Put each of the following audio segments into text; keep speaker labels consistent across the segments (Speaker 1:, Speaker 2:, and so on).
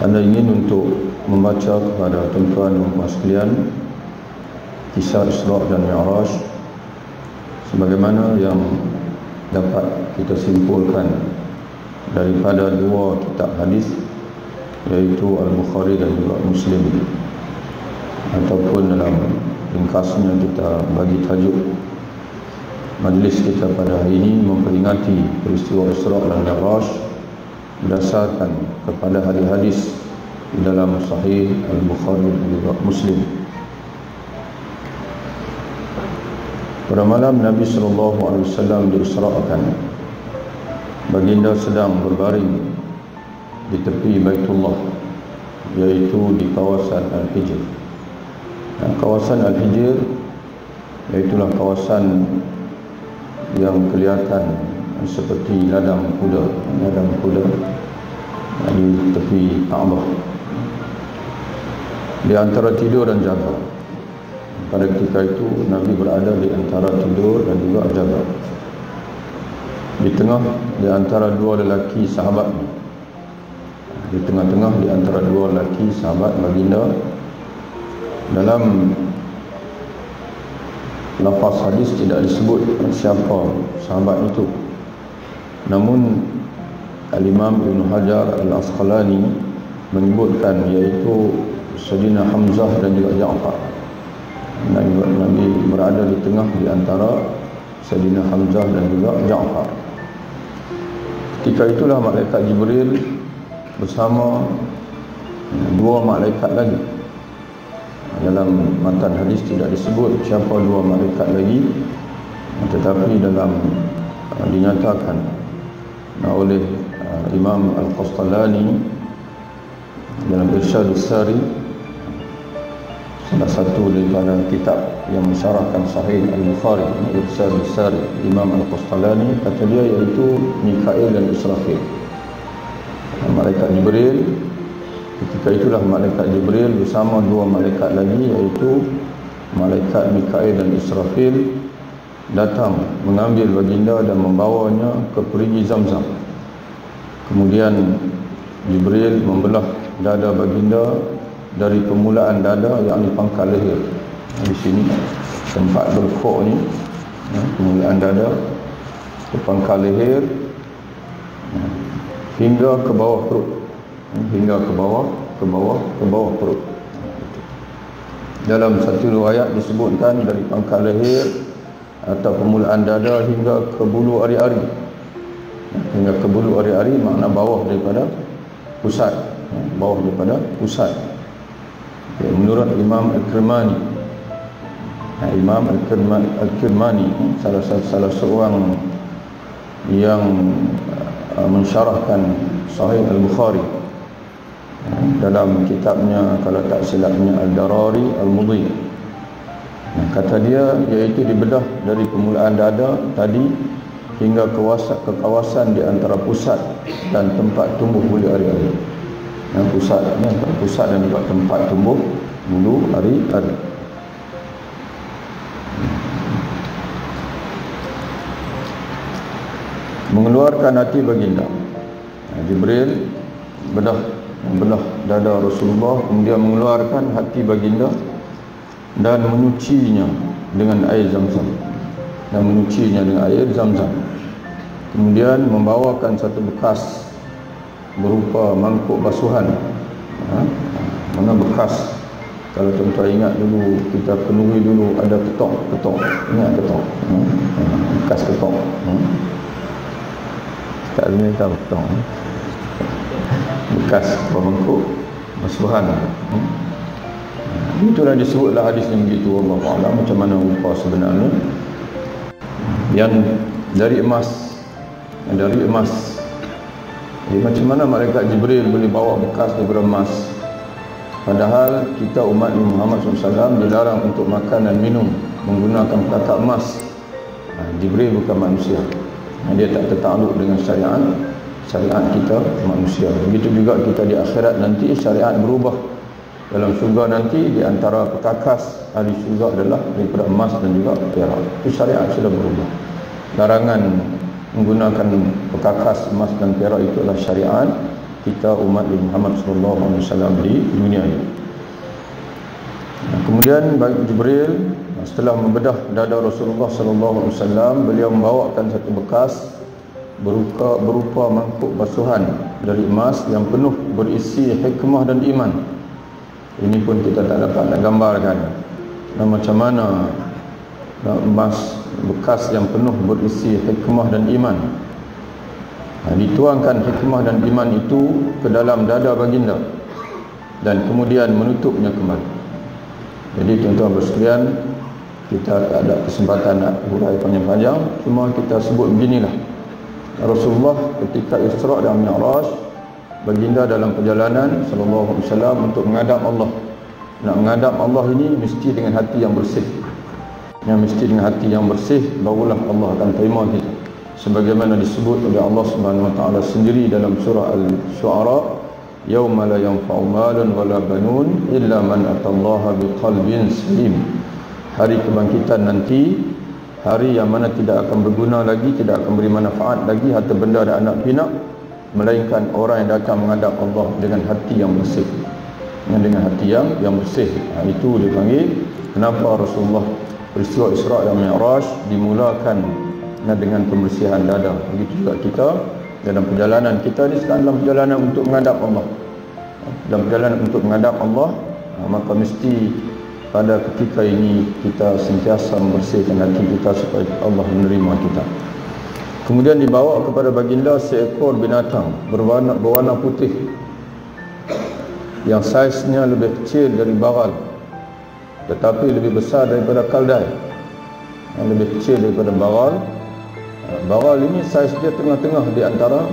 Speaker 1: Anda ingin untuk membaca kepada tuan-tuan dan puan sekalian kisah Isra' dan Mi'raj sebagaimana yang dapat kita simpulkan daripada dua kitab hadis, yaitu Al-Bukhari dan juga Muslim, ataupun dalam ringkasnya kita bagi tajuk majlis kita pada hari ini memperingati peristiwa Isra' dan Mi'raj berdasarkan kepada hadis-hadis di dalam Sahih Al-Bukhari dan juga Muslim. Pada malam Nabi SAW diisra'kan, baginda sedang berbaring di tepi Baitullah, yaitu di kawasan Al-Hijr. Kawasan Al-Hijr iaitulah kawasan yang kelihatan seperti ladang kuda di tepi Kaabah, di antara tidur dan jaga. Pada ketika itu Nabi berada di antara tidur dan juga jaga, di tengah di antara dua lelaki sahabatnya. Di tengah-tengah di antara dua lelaki sahabat baginda. Dalam lafaz hadis tidak disebut siapa sahabat itu, namun Al-Imam Ibn Hajar Al-Asqalani menyebutkan iaitu Sayyidina Hamzah dan juga Ja'far. Nabi berada di tengah di antara Sayyidina Hamzah dan juga Ja'far. Ketika itulah malaikat Jibril bersama dua malaikat lagi. Dalam matan hadis tidak disebut siapa dua malaikat lagi, tetapi dalam dinyatakan oleh Imam Al-Qastalani dalam Irsyadus Sari, salah satu daripada kitab yang mensyarahkan Sahih Al-Bukhari, Irsyadus Sari, Imam Al-Qastalani, kata dia iaitu Mikail dan Israfil, malaikat Jibril. Ketika itulah malaikat Jibril bersama dua malaikat lagi, iaitu malaikat Mikail dan Israfil, datang mengambil baginda dan membawanya ke perigi Zamzam. Kemudian Jibril membelah dada baginda dari permulaan dada, yakni pangkal leher. Di sini tempat berkok ni, permulaan dada ke pangkal leher hingga ke bawah perut, hingga ke bawah perut. Dalam satu riwayat disebutkan dari pangkal leher atau permulaan dada hingga ke bulu ari-ari. Hingga ke bulu ari-ari makna bawah daripada pusat, bawah daripada pusat. Menurut Imam Al-Kirmani, Imam Al-Kirmani salah seorang yang mensyarahkan Sahih Al-Bukhari, dalam kitabnya kalau tak silapnya Al-Darari Al-Mudhi, kata dia iaitu dibedah dari permulaan dada tadi hingga ke kawasan di antara pusat dan tempat tumbuh bulu ari-ari. Pusat dan juga tempat tumbuh bulu ari-ari. Mengeluarkan hati baginda, Jibril bedah dada Rasulullah, kemudian mengeluarkan hati baginda dan menyucinya dengan air Zamzam, kemudian membawakan satu bekas berupa mangkuk basuhan. Mana bekas, kalau tuan-tuan ingat dulu kita kenuri dulu ada ketok, ingat ketok, bekas ketok, tak ada ni tahu ketok, bekas mangkuk basuhan. Itulah disebutlah hadis yang begitu, Allah Ta'ala macam mana rupa sebenarnya, yang dari emas. Jadi macam mana malaikat Jibril boleh bawa bekas daripada emas, padahal kita umat Muhammad SAW dilarang untuk makan dan minum menggunakan perkakas emas. Jibril bukan manusia, dia tak tertakluk dengan syariat kita manusia. Begitu juga kita di akhirat nanti, syariat berubah. Dalam syurga nanti di antara perkakas ahli syurga adalah daripada emas dan juga perak. Itu syariat sudah berubah. Larangan menggunakan perkakas emas dan perak itu adalah syariat kita umat Muhammad sallallahu alaihi wasallam di dunia ini. Kemudian Jibril setelah membedah dada Rasulullah sallallahu alaihi wasallam, beliau membawakan satu bekas berupa mangkuk basuhan dari emas yang penuh berisi hikmah dan iman. Ini pun kita tak dapat nak gambarkan macam mana emas bekas yang penuh berisi hikmah dan iman. Dituangkan hikmah dan iman itu ke dalam dada baginda dan kemudian menutupnya kembali. Jadi tuan-tuan bersekalian, kita tak ada kesempatan nak hurai panjang-panjang, cuma kita sebut beginilah. Rasulullah ketika Isra' dan Mi'raj, baginda dalam perjalanan sallallahu alaihi wasallam untuk menghadap Allah. Nak menghadap Allah ini mesti dengan hati yang bersih. Mesti dengan hati yang bersih barulah Allah akan terima kita. Sebagaimana disebut oleh Allah Subhanahu wa taala sendiri dalam surah Al-Syu'ara, yauma la yanfa'u malun wala banun illa man atallaha biqalbin salim. Hari kebangkitan nanti, hari yang mana tidak akan berguna lagi, tidak akan beri manfaat lagi harta benda dan anak pinak, melainkan orang yang datang menghadap Allah dengan hati yang bersih. Dengan hati yang bersih. Itu dipanggil kenapa Rasulullah peristiwa Isra' dan Mi'raj dimulakan dengan pembersihan dada. Begitu juga kita dalam perjalanan kita ni sekarang dalam perjalanan untuk menghadap Allah. Dalam perjalanan untuk menghadap Allah, maka mesti pada ketika ini kita sentiasa membersihkan hati kita supaya Allah menerima kita. Kemudian dibawa kepada baginda seekor binatang berwarna putih yang saiznya lebih kecil dari baral tetapi lebih besar daripada kaldai. Lebih kecil daripada baral. Baral ini saiz dia tengah-tengah di antara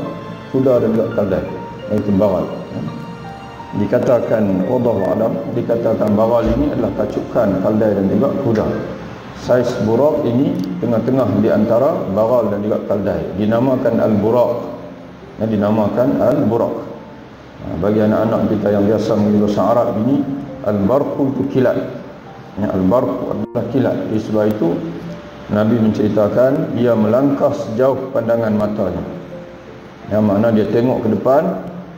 Speaker 1: kuda dan juga kaldai, iaitu baral. Dikatakan wallahu alam, dikatakan baral ini adalah kacukan kaldai dan juga kuda. Saiz buraq ini tengah-tengah di antara baral dan juga kaldai, dinamakan al-buraq. Dinamakan al-buraq. Bagi anak-anak kita yang biasa mengenal bahasa Arab ini, al-barqu itu kilat. Al-barqu adalah kilat. Sebab itu Nabi menceritakan dia melangkah sejauh pandangan matanya. Yang mana dia tengok ke depan,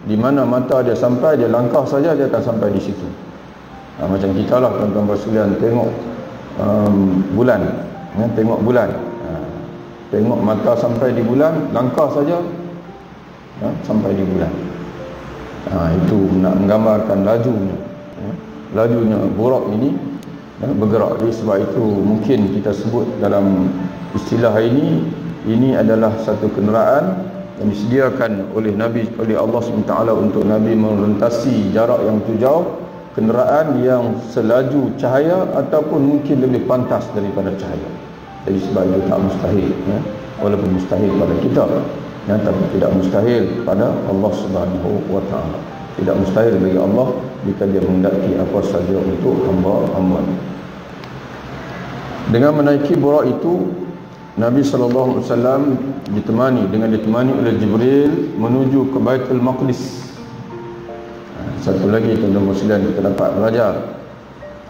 Speaker 1: di mana mata dia sampai, dia langkah saja dia akan sampai di situ. Macam kita lah tuan-tuan sekalian tengok bulan, tengok bulan. Tengok mata sampai di bulan, langkah saja sampai di bulan. Itu nak menggambarkan lajunya buraq ini bergerak. Jadi sebab itu mungkin kita sebut dalam istilah ini adalah satu kenderaan yang disediakan oleh Nabi, oleh Allah SWT untuk Nabi melintasi jarak yang jauh, kenderaan yang selaju cahaya ataupun mungkin lebih pantas daripada cahaya. Jadi sebab itu tak mustahil, walaupun mustahil pada kita, tapi tidak mustahil pada Allah SWT. Tidak mustahil bagi Allah jika dia menghendaki apa saja untuk hamba-hamba. Dengan menaiki buraq itu, Nabi sallallahu alaihi wasallam ditemani oleh Jibril menuju ke Baitul Maqdis. Satu lagi tuan-tuan sekalian kita dapat belajar,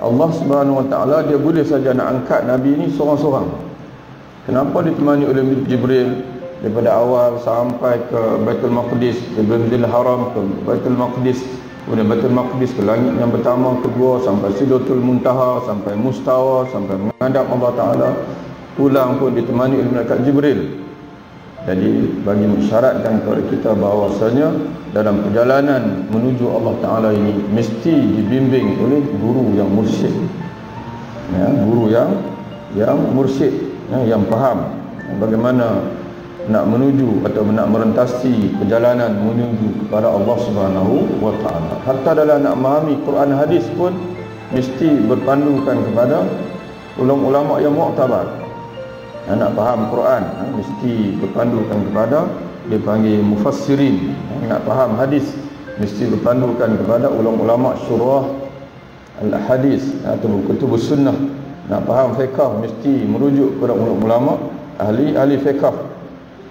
Speaker 1: Allah Subhanahu wa taala dia boleh saja nak angkat Nabi ini seorang-seorang. Kenapa ditemani oleh Jibril daripada awal sampai ke Baitul Maqdis, dari Masjidil Haram ke Baitul Maqdis, kemudian Baitul Maqdis ke langit yang pertama, kedua, sampai Sidratul Muntaha, sampai Mustawa, sampai menghadap Allah Ta'ala, pulang pun ditemani oleh malaikat Jibril. Jadi bagi mensyaratkan kepada kita bahawasanya dalam perjalanan menuju Allah Ta'ala ini mesti dibimbing oleh guru yang mursyid, guru yang mursyid, yang faham bagaimana nak menuju atau nak merentasi perjalanan menuju kepada Allah Subhanahu wa taala. Hatta dalam nak memahami Quran hadis pun mesti berpandukan kepada ulama yang muktabar. Nak faham Quran mesti berpandukan kepada dipanggil mufassirin. Nak faham hadis mesti berpandukan kepada ulama syurah al-hadis atau kutubus sunnah. Nak faham fiqh mesti merujuk kepada ulama ahli fiqh.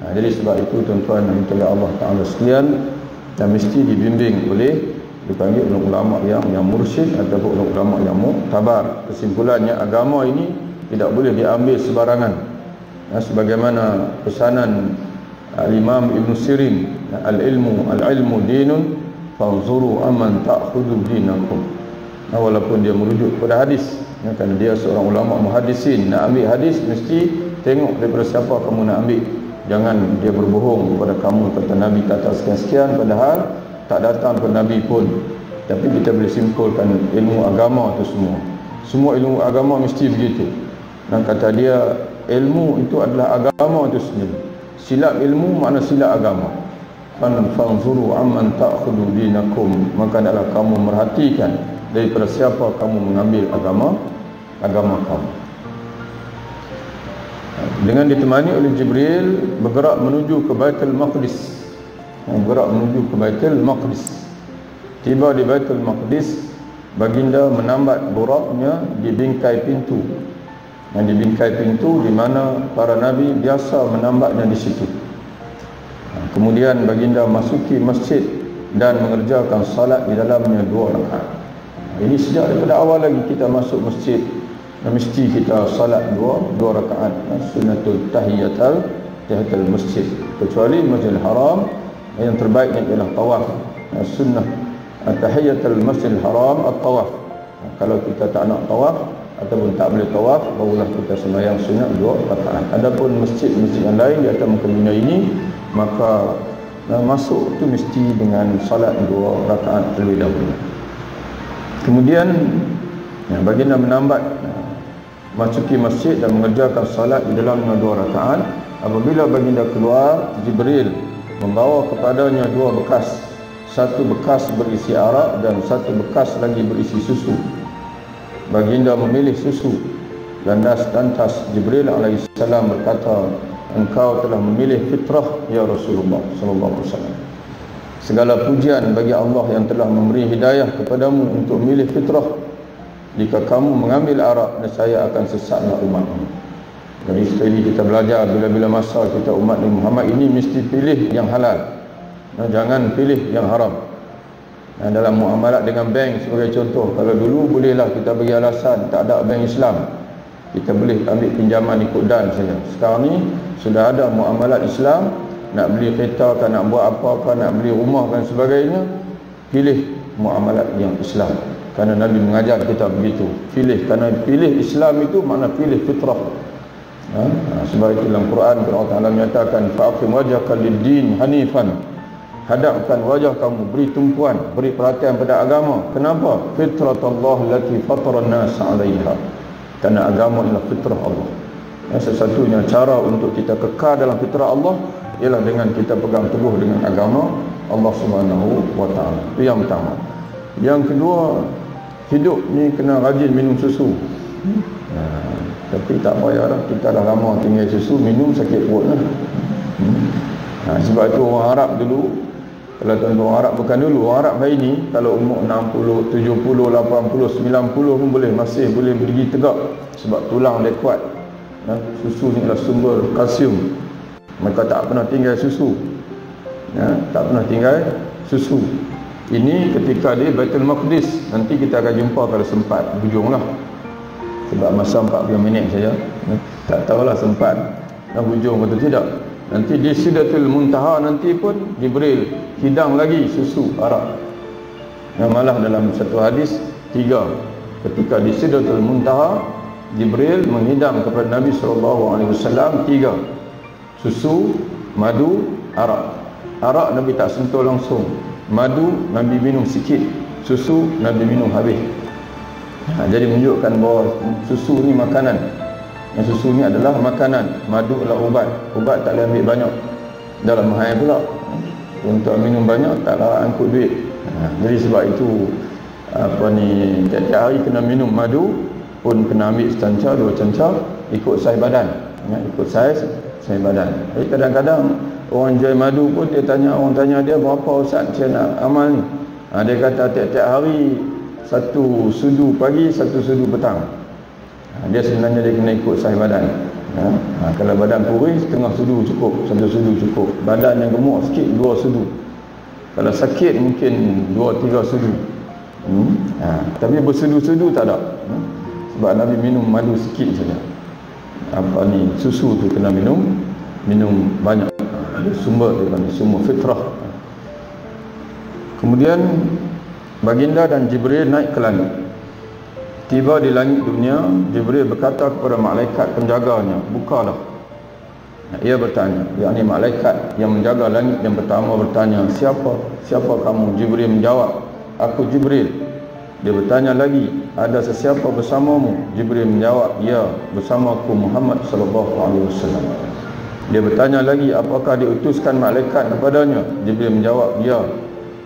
Speaker 1: Jadi sebab itu tuan-tuan dan puan Allah Ta'ala sekalian, dan mesti dibimbing oleh dipanggil ulama yang mursyid ataupun ulama yang muktabar. Kesimpulannya, agama ini tidak boleh diambil sebarangan. Sebagaimana pesanan Al-Imam Ibn Sirin, al-ilmu dinun fanzuru amman ta'khudhu dinakum. Walaupun dia merujuk kepada hadis, kerana dia seorang ulama muhaddisin, nak ambil hadis mesti tengok daripada siapa kamu nak ambil. Jangan dia berbohong kepada kamu, kata Nabi kata sekian-sekian, padahal tak datang ke Nabi pun. Tapi kita boleh simpulkan ilmu agama itu semua ilmu agama mesti begitu. Dan kata dia, ilmu itu adalah agama itu sendiri. Silap ilmu makna silap agama. Fanzuru amman ta'khudhu dinakum, maka adalah kamu merhatikan daripada siapa kamu mengambil agama kamu. Dengan ditemani oleh Jibril, bergerak menuju ke Baitul Maqdis. Tiba di Baitul Maqdis, baginda menambat buraknya di bingkai pintu. Di bingkai pintu di mana para nabi biasa menambatnya di situ. Kemudian baginda masuki masjid dan mengerjakan salat di dalamnya 2 rakaat. Ini sejak daripada awal lagi kita masuk masjid, mesti kita salat 2 rakaat, sunnatul tahiyatul masjid. Kecuali Masjidil Haram, yang terbaiknya ialah tawaf. Sunnah tahiyatul Masjidil Haram at-tawaf. Kalau kita tak nak tawaf ataupun tak boleh tawaf, barulah kita sembahyang sunat 2 rakaat. Adapun masjid-masjid yang lain di atas muka dunia ini, maka masuk tu mesti dengan salat 2 rakaat terlebih dahulu. Kemudian baginda menambat masuki masjid dan mengerjakan salat di dalamnya 2 rakaat. Apabila baginda keluar, Jibril membawa kepadanya 2 bekas. Satu bekas berisi arak dan satu bekas lagi berisi susu. Baginda memilih susu. Lantas Jibril alaihissalam berkata, engkau telah memilih fitrah ya Rasulullah sallallahu alaihi wasallam. Segala pujian bagi Allah yang telah memberi hidayah kepadamu untuk memilih fitrah. Jika kamu mengambil arak, nescaya akan sesatlah umatmu. Jadi sekali kita belajar, bila-bila masa kita umat Nabi Muhammad ini mesti pilih yang halal, jangan pilih yang haram. Dalam muamalat dengan bank sebagai contoh, kalau dulu bolehlah kita bagi alasan tak ada bank Islam, kita boleh ambil pinjaman ikut dan saja. Sekarang ni sudah ada muamalat Islam, nak beli kereta kan, nak buat apa kan, nak beli rumah dan sebagainya, pilih muamalat yang Islam. Kerana Nabi mengajar kita begitu, pilih. Kerana pilih Islam itu makna pilih fitrah. Sebab itu dalam Quran Allah Ta'ala menyatakan, fa'aqim wajhaka lid-din hanifan, hadapkan wajah kamu, beri tumpuan, beri perhatian pada agama. Kenapa? Fitratullah allati fatara an-nas 'alaiha. Kerana agama ialah fitrah Allah. Sesatunya cara untuk kita kekal dalam fitrah Allah ialah dengan kita pegang teguh dengan agama Allah Subhanahu wa taala. Itu yang pertama. Yang kedua, hidup ni kena rajin minum susu. Tapi tak payahlah, kita dah lama tinggal susu, minum sakit perut lah. Sebab itu orang Arab dulu, kalau tuan-tuan orang Arab, bukan dulu, orang Arab hari ni kalau umur 60, 70, 80, 90 pun boleh, masih boleh berdiri tegak sebab tulang dia kuat. Susu ni adalah sumber kalsium. Mereka tak pernah tinggal susu. Tak pernah tinggal susu. Ini ketika di Baitul Maqdis. Nanti kita akan jumpa kalau sempat, hujunglah. Sebab masa 40 minit saja. Tak tahulah sempat dan hujung betul tidak. Nanti di Sidratul Muntaha nanti pun Jibril hidang lagi susu arak. Yang malah dalam satu hadis 3. Ketika di Sidratul Muntaha, Jibril menghidang kepada Nabi SAW 3. Susu, madu, arak. Arak Nabi tak sentuh langsung. Madu Nabi minum sikit. Susu Nabi minum habis. Jadi menunjukkan bahawa susu ni makanan. Yang susu ni adalah makanan. Madu adalah ubat. Ubat tak boleh ambil banyak. Dalam mahal pula. Untuk minum banyak taklah angkut duit. Jadi sebab itu tiap-tiap hari kena minum madu, pun kena ambil secancar, 2 cancar, ikut saiz badan. Ikut saiz badan. Jadi kadang-kadang orang jual madu pun orang tanya dia, berapa Ustaz saya nak amal ni? Dia kata tiap-tiap hari 1 sudu pagi, 1 sudu petang. Dia sebenarnya dia kena ikut saiz badan. Kalau badan kurus, setengah sudu cukup, 1 sudu cukup. Badan yang gemuk sikit, 2 sudu. Kalau sakit mungkin 2-3 sudu. Tapi bersudu-sudu tak ada. Sebab Nabi minum madu sikit saja. Susu tu kena minum banyak. sumber daripada semua fitrah. Kemudian baginda dan Jibril naik ke langit. Tiba di langit dunia, Jibril berkata kepada malaikat penjaganya, bukalah. Ia bertanya, yakni malaikat yang menjaga langit yang pertama bertanya, siapa kamu? Jibril menjawab, aku Jibril. Dia bertanya lagi, ada sesiapa bersamamu? Jibril menjawab, ya, bersamaku Muhammad sallallahu alaihi wasallam. Dia bertanya lagi, apakah diutuskan malaikat kepadanya? Jibril menjawab, ya.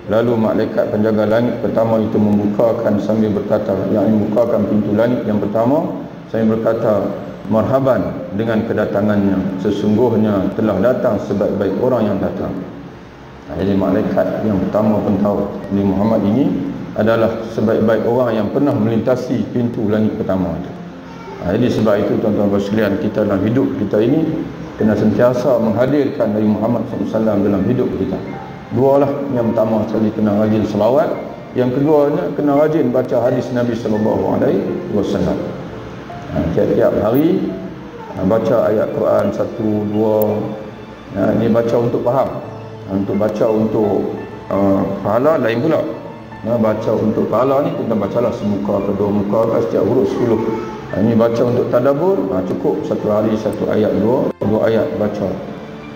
Speaker 1: Lalu malaikat penjaga langit pertama itu membukakan sambil berkata, yang membukakan pintu langit yang pertama sambil berkata, marhaban dengan kedatangannya, sesungguhnya telah datang sebaik-baik orang yang datang. Jadi malaikat yang pertama pun tahu Nabi Muhammad ini adalah sebaik-baik orang yang pernah melintasi pintu langit pertama itu. Jadi sebab itu tuan-tuan sekalian, kita dalam hidup kita ini kena sentiasa menghadirkan Nabi Muhammad SAW dalam hidup kita. Dua lah, yang pertama sekali kena rajin selawat, yang keduanya kena rajin baca hadis Nabi SAW. Tiap-tiap hari baca ayat Quran 1, 2. Ini baca untuk faham. Untuk baca untuk pahala lain pula. Baca untuk pahala ni kita bacalah semuka ke dua muka ke setiap huruf 10. Ini baca untuk tadabbur, cukup satu hari satu ayat, dua ayat baca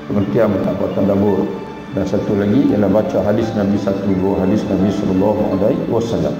Speaker 1: pengertian apa tadabbur. Dan satu lagi ialah baca hadis Nabi 1, 2 hadis Nabi sallallahu alaihi wasallam.